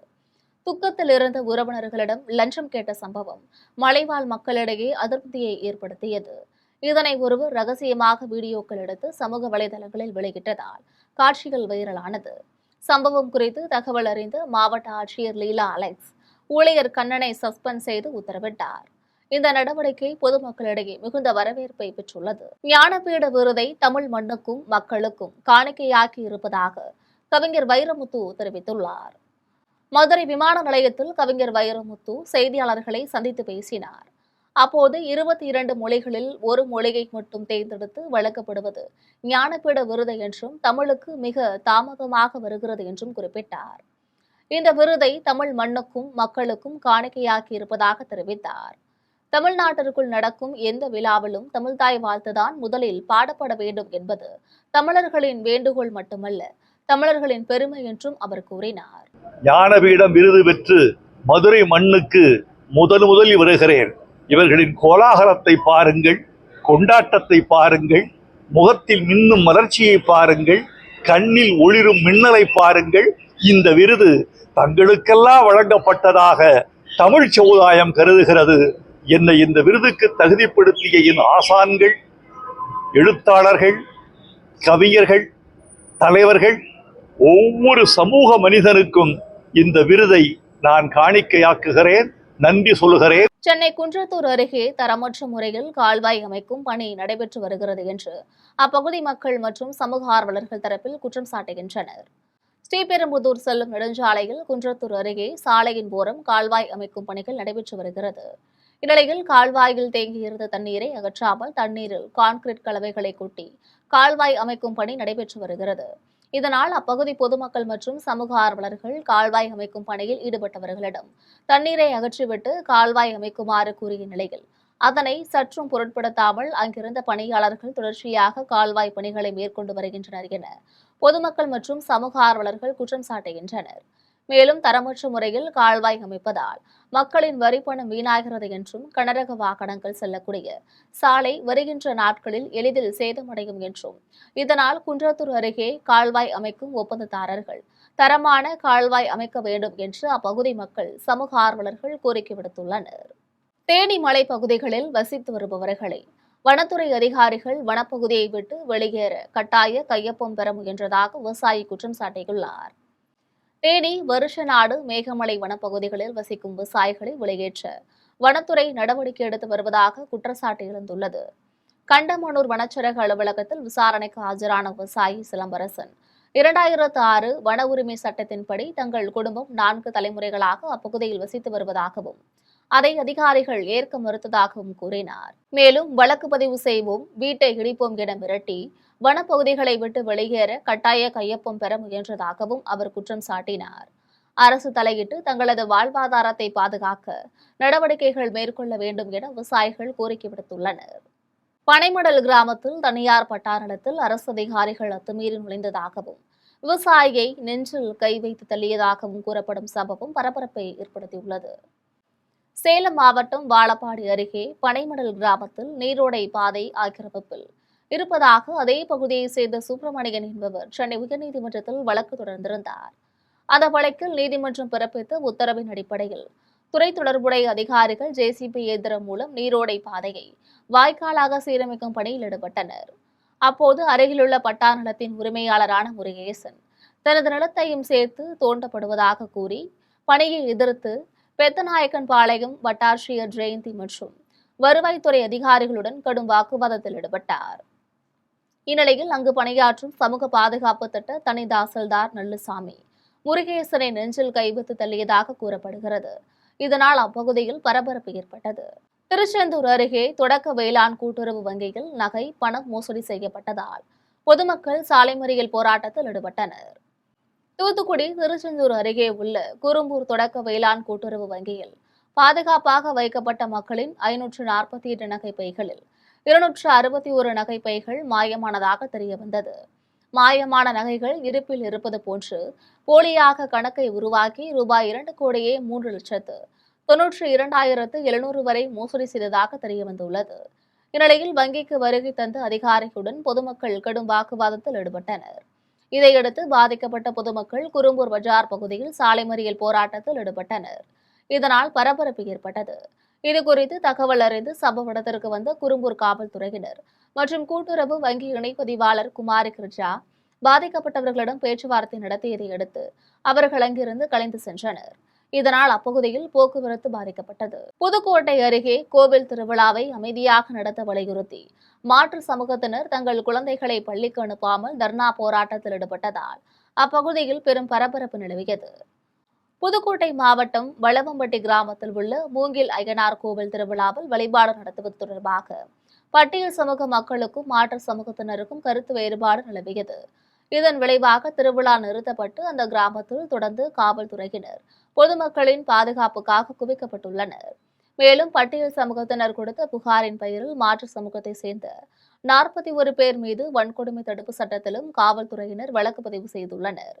துக்கத்தில் இருந்த உறவினர்களிடம் லஞ்சம் கேட்ட சம்பவம் மலைவாழ் மக்களிடையே அதிருப்தியை ஏற்படுத்தியது. இதனை ஒருவர் ரகசியமாக வீடியோக்கள் எடுத்து சமூக வலைதளங்களில் வெளியிட்டதால் காட்சிகள் வைரலானது. சம்பவம் குறித்து தகவல் அறிந்த மாவட்ட ஆட்சியர் லீலா அலெக்ஸ் ஊழியர் கண்ணனை சஸ்பெண்ட் செய்து உத்தரவிட்டார். இந்த நடவடிக்கை பொதுமக்களிடையே மிகுந்த வரவேற்பை பெற்றுள்ளது. ஞானபீட விருதை தமிழ் மண்ணுக்கும் மக்களுக்கும் காணிக்கையாக்கி இருப்பதாக கவிஞர் வைரமுத்து தெரிவித்துள்ளார். மதுரை விமான நிலையத்தில் கவிஞர் வைரமுத்து செய்தியாளர்களை சந்தித்து பேசினார். அப்போது 22 மொழிகளில் ஒரு மொழியை மட்டும் தேர்ந்தெடுத்து வழங்கப்படுவது ஞானபீட விருது என்றும் தமிழுக்கு மிக தாமதமாக வருகிறது என்றும் குறிப்பிட்டார். இந்த விருதை தமிழ் மண்ணுக்கும் மக்களுக்கும் காணிக்கையாக்கி இருப்பதாக தெரிவித்தார். தமிழ்நாட்டிற்குள் நடக்கும் எந்த விழாவிலும் தமிழ்தாய் வாழ்த்துதான் முதலில் பாடப்பட வேண்டும் என்பது தமிழர்களின் வேண்டுகோள் மட்டுமல்ல, தமிழர்களின் பெருமை என்றும் அவர் கூறினார். ஞானபீடம் விருது பெற்று மதுரை மண்ணுக்கு முதலில் வருகிறேன். இவர்களின் கோலாகலத்தை பாருங்கள், கொண்டாட்டத்தை பாருங்கள், முகத்தில் மின்னும் மலர்ச்சியை பாருங்கள், கண்ணில் ஒளிரும் மின்னலை பாருங்கள். இந்த விருது தங்களுக்கெல்லாம் வழங்கப்பட்டதாக தமிழ் சமுதாயம் கருதுகிறது. என்னை இந்த விருதுக்கு தகுதிப்படுத்திய என் ஆசான்கள், எழுத்தாளர்கள், கவிஞர்கள், தலைவர்கள், ஒவ்வொரு சமூக மனிதனுக்கும் இந்த விருதை நான் காணிக்கையாக்குகிறேன், நன்றி சொல்கிறேன். சென்னை குன்றத்தூர் அருகே தரமற்ற முறையில் கால்வாய் அமைக்கும் பணி நடைபெற்று வருகிறது என்று அப்பகுதி மக்கள் மற்றும் சமூக ஆர்வலர்கள் தரப்பில் குற்றம் சாட்டுகின்றனர். ஸ்ரீபெரும்புதூர் செல்லும் நெடுஞ்சாலையில் குன்றத்தூர் அருகே சாலையின் ஓரம் கால்வாய் அமைக்கும் பணிகள் நடைபெற்று வருகிறது. இந்நிலையில் கால்வாயில் தேங்கியிருந்த தண்ணீரை அகற்றாமல் தண்ணீரில் கான்கிரீட் கலவைகளை கொட்டி கால்வாய் அமைக்கும் பணி நடைபெற்று வருகிறது. இதனால் அப்பகுதி பொதுமக்கள் மற்றும் சமூக ஆர்வலர்கள் கால்வாய் அமைக்கும் பணியில் ஈடுபட்டவர்களிடம் தண்ணீரை அகற்றிவிட்டு கால்வாய் அமைக்குமாறு கூறிய நிலையில் அதனை சற்றும் பொருட்படுத்தாமல் அங்கிருந்த பணியாளர்கள் தொடர்ச்சியாக கால்வாய் பணிகளை மேற்கொண்டு வருகின்றனர் என பொதுமக்கள் மற்றும் சமூக ஆர்வலர்கள் குற்றம் சாட்டுகின்றனர். மேலும் தரமற்ற முறையில் கால்வாய் அமைப்பதால் மக்களின் வரிப்பணம் வீணாகிறது என்றும் கனரக வாகனங்கள் செல்லக்கூடிய சாலை வருகின்ற நாட்களில் எளிதில் சேதமடையும் என்றும் இதனால் குன்றத்தூர் அருகே கால்வாய் அமைக்கும் ஒப்பந்ததாரர்கள் தரமான கால்வாய் அமைக்க வேண்டும் என்று அப்பகுதி மக்கள் சமூக ஆர்வலர்கள் கோரிக்கை விடுத்துள்ளனர். தேனி மலை பகுதிகளில் வசித்து வருபவர்களை வனத்துறை அதிகாரிகள் வனப்பகுதியை விட்டு வெளியேற கட்டாய கையொப்பம் பெற முயன்றதாக விவசாயி குற்றம் சாட்டியுள்ளார். தேனி வருஷ நாடு மேகமலை வனப்பகுதிகளில் வசிக்கும் விவசாயிகளை வெளியேற்ற வனத்துறை நடவடிக்கை எடுத்து வருவதாக குற்றச்சாட்டு எழுந்துள்ளது. கண்டமனூர் வனச்சரக அலுவலகத்தில் விசாரணைக்கு ஆஜரான விவசாயி சிலம்பரசன் 2006 வன உரிமை சட்டத்தின்படி தங்கள் குடும்பம் 4 தலைமுறைகளாக அப்பகுதியில் வசித்து வருவதாகவும் அதை அதிகாரிகள் ஏற்க மறுத்ததாகவும் கூறினார். மேலும் வழக்கு பதிவு செய்வோம், வீட்டை இடிப்போம் என மிரட்டி வனப்பகுதிகளை விட்டு வெளியேற கட்டாய கையொப்பம் பெற முயன்றதாகவும் அவர் குற்றம் சாட்டினார். அரசு தலையிட்டு தங்களது வாழ்வாதாரத்தை பாதுகாக்க நடவடிக்கைகள் மேற்கொள்ள வேண்டும் என விவசாயிகள் கோரிக்கை விடுத்துள்ளனர். பனைமடல் கிராமத்தில் தனியார் பட்டா நிலத்தில் அரசு அதிகாரிகள் அத்துமீறி நுழைந்ததாகவும் விவசாயியை நெஞ்சில் கை வைத்து தள்ளியதாகவும் கூறப்படும் சம்பவம் பரபரப்பை ஏற்படுத்தியுள்ளது. சேலம் மாவட்டம் வாழப்பாடி அருகே பனைமடல் கிராமத்தில் நீரோடை பாதை ஆக்கிரமிப்பில் இருப்பதாக அதே பகுதியை சேர்ந்த சுப்பிரமணியன் என்பவர் சென்னை உயர்நீதிமன்றத்தில் வழக்கு தொடர்ந்திருந்தார். அந்த வழக்கில் நீதிமன்றம் பிறப்பித்த உத்தரவின் அடிப்படையில் துறை தொடர்புடைய அதிகாரிகள் JCB இயந்திரம் மூலம் நீரோடை பாதையை வாய்க்காலாக சீரமைக்கும் பணியில் ஈடுபட்டனர். அப்போது அருகிலுள்ள பட்டா நிலத்தின் உரிமையாளரான முருகேசன் தனது நிலத்தையும் சேர்த்து தோண்டப்படுவதாக கூறி பணியை எதிர்த்து பெத்தநாயக்கன் பாளையம் வட்டாட்சியர் ஜெயந்தி மற்றும் வருவாய்த்துறை அதிகாரிகளுடன் கடும் வாக்குவாதத்தில் ஈடுபட்டார். இந்நிலையில் அங்கு பணியாற்றும் சமூக பாதுகாப்பு திட்ட தனி தாசில்தார் நல்லுசாமி முருகேசனை நெஞ்சில் கைவிட்டு தள்ளியதாக கூறப்படுகிறது. இதனால் அப்பகுதியில் பரபரப்பு ஏற்பட்டது. திருச்செந்தூர் அருகே தொடக்க வேளாண் கூட்டுறவு வங்கியில் நகை பணம் மோசடி செய்யப்பட்டதால் பொதுமக்கள் சாலை மறியல் போராட்டத்தில் ஈடுபட்டனர். தூத்துக்குடி திருச்செந்தூர் அருகே உள்ள குரும்பூர் தொடக்க வேளாண் கூட்டுறவு வங்கியில் பாதுகாப்பாக வைக்கப்பட்ட மக்களின் 548 நகை பைகளில் 261 நகை பைகள் மாயமானதாக தெரியவந்தது. மாயமான நகைகள் இருப்பில் இருப்பது போன்று போலியாக கணக்கை உருவாக்கி ரூபாய் 2,03,92,700 வரை மோசடி செய்ததாக தெரியவந்துள்ளது. இந்நிலையில் வங்கிக்கு வருகை தந்த அதிகாரிகளுடன் பொதுமக்கள் கடும் வாக்குவாதத்தில் ஈடுபட்டனர். இதையடுத்து பாதிக்கப்பட்ட பொதுமக்கள் குரும்பூர் பஜார் பகுதியில் சாலை மறியல் போராட்டத்தில் ஈடுபட்டனர். இதனால் பரபரப்பு ஏற்பட்டது. இதுகுறித்து தகவல் அறிந்து சம்பவ இடத்திற்கு வந்த குரும்பூர் காவல்துறையினர் மற்றும் கூட்டுறவு வங்கி இணைப்பதிவாளர் குமாரி கிருஜா பாதிக்கப்பட்டவர்களிடம் பேச்சுவார்த்தை நடத்தியதை அடுத்து அவர்கள் அங்கிருந்து கலைந்து சென்றனர். இதனால் அப்பகுதியில் போக்குவரத்து பாதிக்கப்பட்டது. புதுக்கோட்டை அருகே கோவில் திருவிழாவை அமைதியாக நடத்த வலியுறுத்தி மாற்று சமூகத்தினர் தங்கள் குழந்தைகளை பள்ளிக்கு அனுப்பாமல் தர்ணா போராட்டத்தில் ஈடுபட்டதால் அப்பகுதியில் பெரும் பரபரப்பு நிலவியது. புதுக்கோட்டை மாவட்டம் வளவம்பட்டி கிராமத்தில் உள்ள மூங்கில் அய்யனார் கோவில் திருவிழாவில் வழிபாடு நடத்துவது தொடர்பாக பட்டியல் சமூக மக்களுக்கும் மாற்று சமூகத்தினருக்கும் கருத்து வேறுபாடு நிலவியது. இதன் விளைவாக திருவிழா நிறுத்தப்பட்டு அந்த கிராமத்தில் தொடர்ந்து காவல்துறையினர் பொதுமக்களின் பாதுகாப்புக்காக குவிக்கப்பட்டுள்ளனர். மேலும் பட்டியல் சமூகத்தினர் கொடுத்த புகாரின் பெயரில் மாற்று சமூகத்தை சேர்ந்த 41 பேர் மீது வன்கொடுமை தடுப்பு சட்டத்திலும் காவல்துறையினர் வழக்கு பதிவு செய்துள்ளனர்.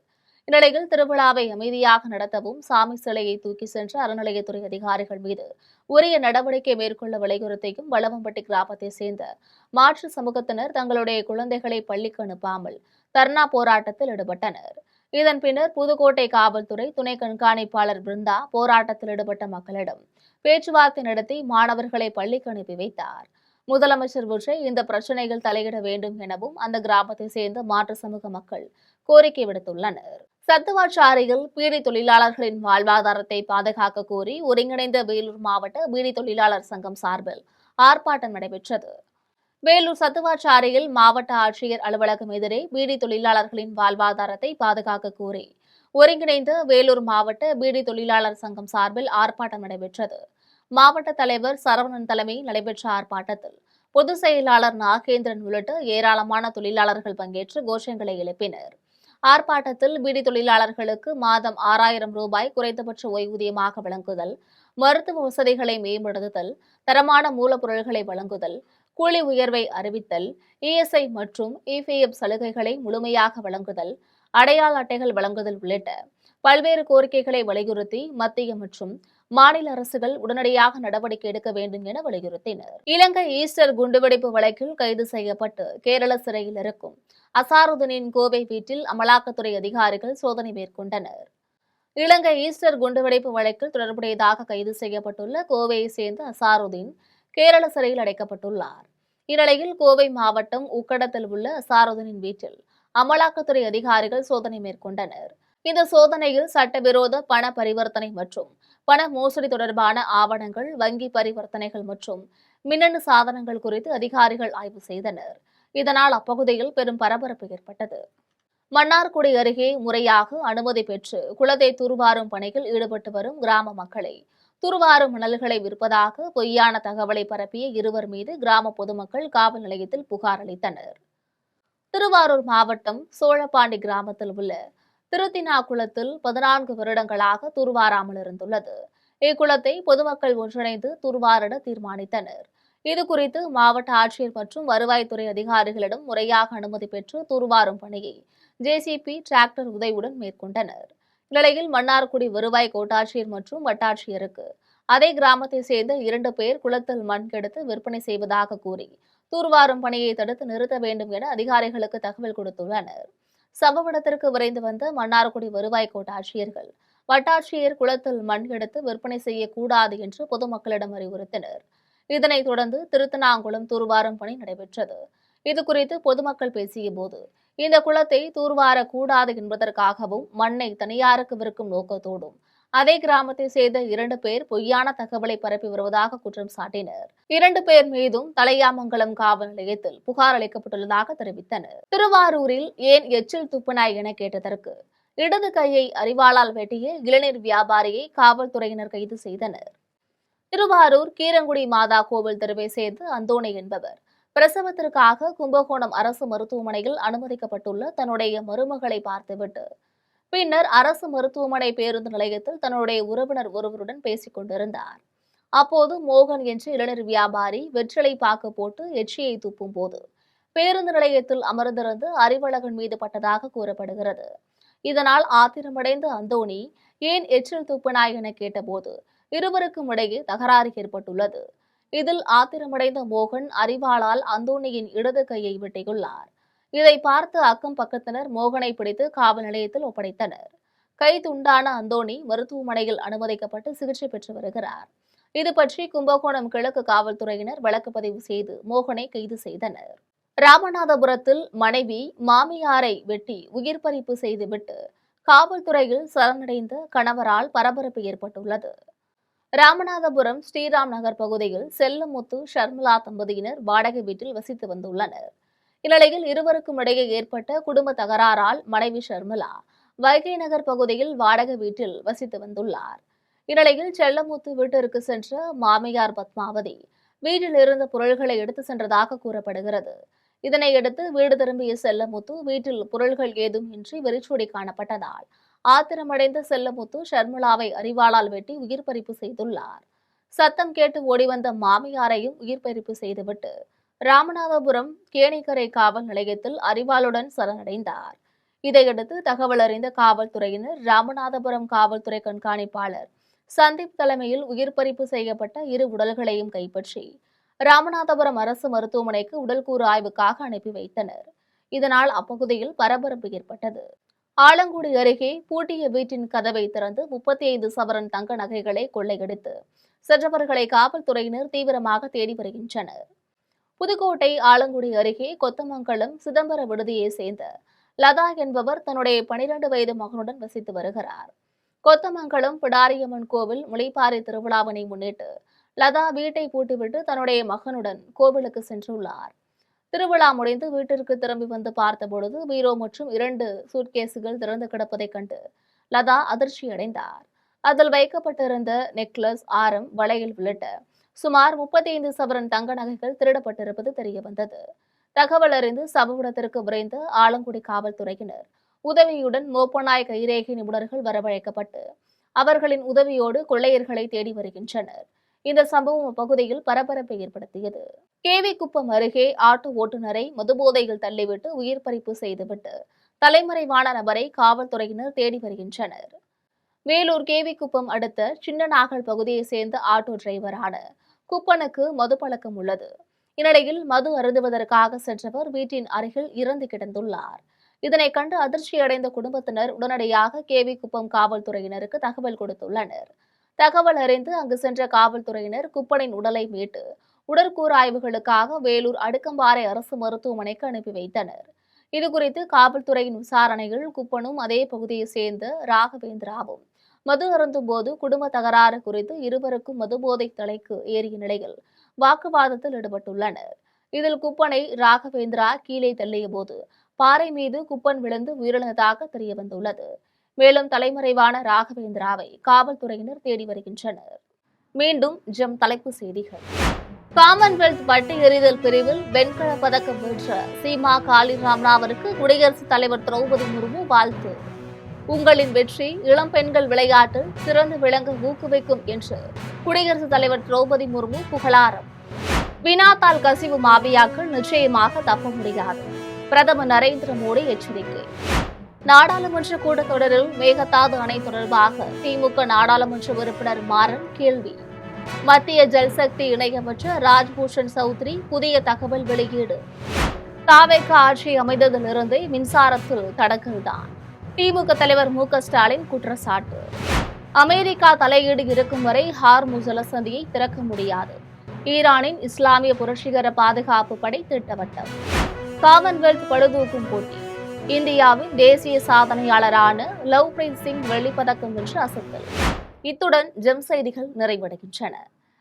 இந்நிலையில் திருவிழாவை அமைதியாக நடத்தவும் சாமி சிலையை தூக்கி சென்ற அறநிலையத்துறை அதிகாரிகள் மீது உரிய நடவடிக்கை மேற்கொள்ள வலியுறுத்தியும் வளவம்பட்டி கிராமத்தை சேர்ந்த மாற்று சமூகத்தினர் தங்களுடைய குழந்தைகளை பள்ளிக்கு அனுப்பாமல் தர்ணா போராட்டத்தில் ஈடுபட்டனர். இதன் பின்னர் புதுக்கோட்டை காவல்துறை துணை கண்காணிப்பாளர் பிருந்தா போராட்டத்தில் ஈடுபட்ட மக்களிடம் பேச்சுவார்த்தை நடத்தி மாணவர்களை பள்ளிக்கு அனுப்பி வைத்தார். முதலமைச்சர் விஜய் இந்த பிரச்சனையில் தலையிட வேண்டும் எனவும் அந்த கிராமத்தை சேர்ந்த மாற்று சமூக மக்கள் கோரிக்கை விடுத்துள்ளனர். சத்துவாச்சாரியில் பீடி தொழிலாளர்களின் வாழ்வாதாரத்தை பாதுகாக்க கோரி ஒருங்கிணைந்த வேலூர் மாவட்ட பீடி தொழிலாளர் சங்கம் சார்பில் ஆர்ப்பாட்டம் நடைபெற்றது. வேலூர் சத்துவாச்சாரியில் மாவட்ட ஆட்சியர் அலுவலகம் எதிரே பீடி தொழிலாளர்களின் வாழ்வாதாரத்தை பாதுகாக்க கோரி ஒருங்கிணைந்த வேலூர் மாவட்ட பீடி தொழிலாளர் சங்கம் சார்பில் ஆர்ப்பாட்டம் நடைபெற்றது. மாவட்ட தலைவர் சரவணன் தலைமையில் நடைபெற்ற ஆர்ப்பாட்டத்தில் பொதுச் செயலாளர் நாகேந்திரன் உள்ளிட்ட ஏராளமான தொழிலாளர்கள் பங்கேற்று கோஷங்களை எழுப்பினர். ஆர்ப்பாட்டத்தில் பீடி தொழிலாளர்களுக்கு மாதம் 6,000 ரூபாய் குறைந்தபட்ச ஓய்வூதியமாக வழங்குதல், மருத்துவ வசதிகளை மேம்படுத்துதல், தரமான மூலப்பொருட்களை வழங்குதல், கூலி உயர்வை அறிவித்தல், இஎஸ்ஐ மற்றும் இபிஎஃப் சலுகைகளை முழுமையாக வழங்குதல், அடையாள அட்டைகள் வழங்குதல் உள்ளிட்ட பல்வேறு கோரிக்கைகளை வலியுறுத்தி மத்திய மற்றும் மாநில அரசுகள் உடனடியாக நடவடிக்கை எடுக்க வேண்டும் என வலியுறுத்தினர். இலங்கை ஈஸ்டர் குண்டுவெடிப்பு வழக்கில் கைது செய்யப்பட்டு கேரள சிறையில் இருக்கும் அசாருதீனின் கோவை வீட்டில் அமலாக்கத்துறை அதிகாரிகள் சோதனை மேற்கொண்டனர். இலங்கை ஈஸ்டர் குண்டுவெடிப்பு வழக்கில் தொடர்புடையதாக கைது செய்யப்பட்டுள்ள கோவையை சேர்ந்த அசாருதீன் கேரள சிறையில் அடைக்கப்பட்டுள்ளார். இந்நிலையில் கோவை மாவட்டம் உக்கடத்தில் உள்ள அசாருதீனின் வீட்டில் அமலாக்கத்துறை அதிகாரிகள் சோதனை மேற்கொண்டனர். இந்த சோதனையில் சட்டவிரோத பண பரிவர்த்தனை மற்றும் பண மோசடி தொடர்பான ஆவணங்கள், வங்கி பரிவர்த்தனைகள் மற்றும் மின்னணு சாதனங்கள் குறித்து அதிகாரிகள் ஆய்வு செய்தனர். இதனால் அப்பகுதியில் பெரும் பரபரப்பு ஏற்பட்டது. மன்னார்குடி அருகே முறையாக அனுமதி பெற்று குளத்தை தூர்வாரும் பணியில் ஈடுபட்டு வரும் கிராம மக்களை தூர்வாரும் மணல்களை விற்பதாக பொய்யான தகவலை பரப்பிய 2 மீது கிராம பொதுமக்கள் காவல் நிலையத்தில் புகார் அளித்தனர். திருவாரூர் மாவட்டம் சோழப்பாண்டி கிராமத்தில் உள்ள திருத்தினா குளத்தில் 14 வருடங்களாக தூர்வாராமல் இருந்துள்ளது. இக்குளத்தை பொதுமக்கள் ஒன்றிணைந்து தூர்வாரிட தீர்மானித்தனர். இதுகுறித்து மாவட்ட ஆட்சியர் மற்றும் வருவாய்த்துறை அதிகாரிகளிடம் முறையாக அனுமதி பெற்று தூர்வாரும் பணியை ஜேசிபி டிராக்டர் உதவியுடன் மேற்கொண்டனர். இந்நிலையில் மன்னார்குடி வருவாய் கோட்டாட்சியர் மற்றும் வட்டாட்சியருக்கு அதே கிராமத்தை சேர்ந்த 2 பேர் குளத்தில் மண் கெடுத்து விற்பனை செய்வதாக கூறி தூர்வாரும் பணியை தடுத்து நிறுத்த வேண்டும் என அதிகாரிகளுக்கு தகவல் கொடுத்துள்ளனர். சம்பவ இடத்திற்கு விரைந்து வந்த மன்னார்குடி வருவாய் கோட்டாட்சியர்கள் வட்டாட்சியர் குளத்தில் மண் எடுத்து விற்பனை செய்யக்கூடாது என்று பொதுமக்களிடம் அறிவுறுத்தினர். இதனைத் தொடர்ந்து திருத்தனாங்குளம் தூர்வாரும் பணி நடைபெற்றது. இதுகுறித்து பொதுமக்கள் பேசிய போது இந்த குளத்தை தூர்வாரக்கூடாது என்பதற்காகவும் மண்ணை தனியாருக்கு விற்கும் நோக்கத்தோடும் அதே கிராமத்தை சேர்ந்த 2 பேர் பொய்யான தகவலை பரப்பி வருவதாக குற்றம் சாட்டினர். 2 பேர் மீதும் தலையாமங்கலம் காவல் நிலையத்தில் புகார் அளிக்கப்பட்டுள்ளதாக தெரிவித்தனர். திருவாரூரில் ஏன் எச்சில் துப்புனாய் என கேட்டதற்கு இடது கையை அரிவாளால் வெட்டிய இளநீர் வியாபாரியை காவல்துறையினர் கைது செய்தனர். திருவாரூர் கீரங்குடி மாதா கோவில் தெருவை சேர்ந்த அந்தோணி என்பவர் பிரசவத்திற்காக கும்பகோணம் அரசு மருத்துவமனையில் அனுமதிக்கப்பட்டுள்ள தன்னுடைய மருமகளை பார்த்துவிட்டு பின்னர் அரசு மருத்துவமனை பேருந்து நிலையத்தில் தன்னுடைய உறவினர் ஒருவருடன் பேசிக் கொண்டிருந்தார். அப்போது மோகன் என்ற இளநீர் வியாபாரி வெற்றிலை பாக்கு போட்டு எச்சியை துப்பும் போது பேருந்து நிலையத்தில் அமர்ந்திருந்து அறிவழகன் மீது பட்டதாக கூறப்படுகிறது. இதனால் ஆத்திரமடைந்த அந்தோணி ஏன் எச்சில் துப்பினாய் என கேட்டபோது இருவருக்கும் இடையே தகராறு ஏற்பட்டுள்ளது. இதில் ஆத்திரமடைந்த மோகன் அரிவாளால் அந்தோணியின் இடது கையை வெட்டியுள்ளார். இதை பார்த்து அக்கம் பக்கத்தினர் மோகனை பிடித்து காவல் நிலையத்தில் ஒப்படைத்தனர். கை துண்டான அந்தோணி மருத்துவமனையில் அனுமதிக்கப்பட்டு சிகிச்சை பெற்று வருகிறார். இது பற்றி கும்பகோணம் கிழக்கு காவல்துறையினர் வழக்கு பதிவு செய்து மோகனை கைது செய்தனர். ராமநாதபுரத்தில் மனைவி மாமியாரை வெட்டி உயிர் பறிப்பு செய்துவிட்டு காவல்துறையில் சரணடைந்த கணவரால் பரபரப்பு ஏற்பட்டுள்ளது. ராமநாதபுரம் ஸ்ரீராம் நகர் பகுதியில் செல்லமுத்து ஷர்மிளா தம்பதியினர் வாடகை வீட்டில் வசித்து வந்துள்ளனர். இந்நிலையில் இருவருக்கும் இடையே ஏற்பட்ட குடும்ப தகராறால் மனைவி ஷர்மிளா வைகை நகர் பகுதியில் வாடகை வீட்டில் வசித்து வந்துள்ளார். இந்நிலையில் செல்லமுத்து வீட்டிற்கு சென்ற மாமியார் பத்மாவதி வீட்டில் இருந்த பொருள்களை எடுத்து சென்றதாக கூறப்படுகிறது. இதனையடுத்து வீடு திரும்பிய செல்லமுத்து வீட்டில் பொருள்கள் ஏதும் இன்றி வெறிச்சோடி காணப்பட்டதால் ஆத்திரமடைந்த செல்லமுத்து ஷர்மிளாவை அரிவாளால் வெட்டி உயிர் பறிப்பு செய்துள்ளார். சத்தம் கேட்டு ஓடிவந்த மாமியாரையும் உயிர் பறிப்பு செய்துவிட்டு ராமநாதபுரம் கேணிக்கரை காவல் நிலையத்தில் அரிவாளுடன் சரணடைந்தார். இதையடுத்து தகவல் அறிந்த காவல்துறையினர் ராமநாதபுரம் காவல்துறை கண்காணிப்பாளர் சந்தீப் தலைமையில் உயிர் பறிப்பு செய்யப்பட்ட இரு உடல்களையும் கைப்பற்றி ராமநாதபுரம் அரசு மருத்துவமனைக்கு உடல்கூறு ஆய்வுக்காக அனுப்பி வைத்தனர். இதனால் அப்பகுதியில் பரபரப்பு ஏற்பட்டது. ஆலங்குடி அருகே பூட்டிய வீட்டின் கதவை திறந்து 35 சவரன் தங்க நகைகளை கொள்ளையடித்து சென்றவர்களை காவல்துறையினர் தீவிரமாக தேடி வருகின்றனர். புதுக்கோட்டை ஆலங்குடி அருகே கொத்தமங்கலம் சிதம்பர விடுதியை சேர்ந்த லதா என்பவர் தன்னுடைய 12 வயது மகனுடன் வசித்து வருகிறார். கொத்தமங்கலம் பிடாரியம்மன் கோவில் முளைப்பாரி திருவிழாவினை முன்னிட்டு லதா வீட்டை பூட்டிவிட்டு தன்னுடைய மகனுடன் கோவிலுக்கு சென்றுள்ளார். திருவிழா முடிந்து வீட்டிற்கு திரும்பி வந்து பார்த்தபொழுது பீரோ மற்றும் 2 சூட்கேசுகள் திறந்து கிடப்பதைக் கண்டு லதா அதிர்ச்சி அடைந்தார். அதில் வைக்கப்பட்டிருந்த நெக்லஸ், ஆரம், வளையல் உள்ளிட்ட சுமார் 35 சவரன் தங்க நகைகள் திருடப்பட்டிருப்பது தெரியவந்தது. தகவல் அறிந்து சம்பவ இடத்திற்கு விரைந்த ஆலங்குடி காவல்துறையினர் உதவியுடன் மோப்பநாய் கைரேகை நிபுணர்கள் வரவழைக்கப்பட்டு அவர்களின் உதவியோடு கொள்ளையர்களை தேடி வருகின்றனர். இந்த சம்பவம் அப்பகுதியில் பரபரப்பை ஏற்படுத்தியது. கேவிக்குப்பம் அருகே ஆட்டோ ஓட்டுநரை மதுபோதையில் தள்ளிவிட்டு உயிர் பறிப்பு செய்துவிட்டு தலைமறைவான நபரை காவல்துறையினர் தேடி வருகின்றனர். வேலூர் கேவிக்குப்பம் அடுத்த சின்னநாகல் பகுதியை சேர்ந்த ஆட்டோ டிரைவரான குப்பனுக்கு மது பழக்கம் உள்ளது. இந்நிலையில் மது அருந்துவதற்காக சென்றவர் வீட்டின் அருகில் இறந்து கிடந்துள்ளார். இதனை கண்டு அதிர்ச்சியடைந்த குடும்பத்தினர் உடனடியாக கேவிக்குப்பம் காவல்துறையினருக்கு தகவல் கொடுத்துள்ளனர். தகவல் அறிந்து அங்கு சென்ற காவல்துறையினர் குப்பனின் உடலை மீட்டு உடற்கூறு ஆய்வுகளுக்காக வேலூர் அடுக்கம்பாறை அரசு மருத்துவமனைக்கு அனுப்பி வைத்தனர். இதுகுறித்து காவல்துறையின் விசாரணையில் குப்பனும் அதே பகுதியை சேர்ந்த ராகவேந்திராவும் மது அருந்தும் போது குடும்ப தகராறு குறித்து இருவருக்கும் மதுபோதை தலைக்கு ஏறிய நிலையில் வாக்குவாதத்தில் ஈடுபட்டுள்ளனர். இதில் குப்பனை ராகவேந்திரா கீழே தள்ளிய போது பாறை மீது குப்பன் விழுந்து உயிரிழந்ததாக தெரியவந்துள்ளது. மேலும் தலைமறைவான ராகவேந்திராவை காவல்துறையினர் தேடி வருகின்றனர். மீண்டும் ஜெம் தலைப்புச் செய்திகள். காமன்வெல்த் வட்டு எறிதல் பிரிவில் வெண்கல பதக்கம் வென்ற சீமா காளிராமனாவிற்கு குடியரசுத் தலைவர் திரௌபதி முர்மு வாழ்த்து. உங்களின் வெற்றி இளம் பெண்கள் விளையாட்டில் சிறந்து விளங்க ஊக்குவிக்கும் என்று குடியரசுத் தலைவர் திரௌபதி முர்மு புகழாரம். வினாத்தாள் கசிவு மாபியாக்கள் நிச்சயமாக தப்ப முடியாது, பிரதமர் நரேந்திர மோடி எச்சரிக்கை. நாடாளுமன்ற கூட்டத்தொடரில் மேகதாது அணை தொடர்பாக திமுக நாடாளுமன்ற உறுப்பினர் மாறன் கேள்வி. மத்திய ஜல்சக்தி இணையமைச்சர் ராஜ்பூஷன் சௌத்ரி புதிய தகவல் வெளியீடு. தாவேக ஆட்சி அமைந்ததிலிருந்தே மின்சாரத்தில் தடங்கல்தான், திமுக தலைவர் மு.க. ஸ்டாலின் குற்றச்சாட்டு. அமெரிக்கா தலையீடு இருக்கும் வரை ஹார்முஸ் ஜலசந்தியை திறக்க முடியாது, ஈரானின் இஸ்லாமிய புரட்சிகர பாதுகாப்பு படை திட்டவட்டம். காமன்வெல்த் பளுதூக்கும் போட்டி, இந்தியாவின் தேசிய சாதனையாளரான லவ்பிரீத் சிங் வெள்ளிப்பதக்கம் வென்று அசத்தல். இத்துடன் ஜெம் செய்திகள் நிறைவடைகின்றன.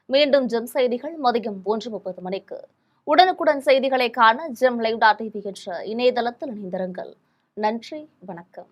மீண்டும் ஜெம் செய்திகள் மதியம் 1:30 மணிக்கு. உடனுக்குடன் செய்திகளை காண ஜெம் லைவ்.tv என்ற இணையதளத்தில் இணைந்திருங்கள். நன்றி, வணக்கம்.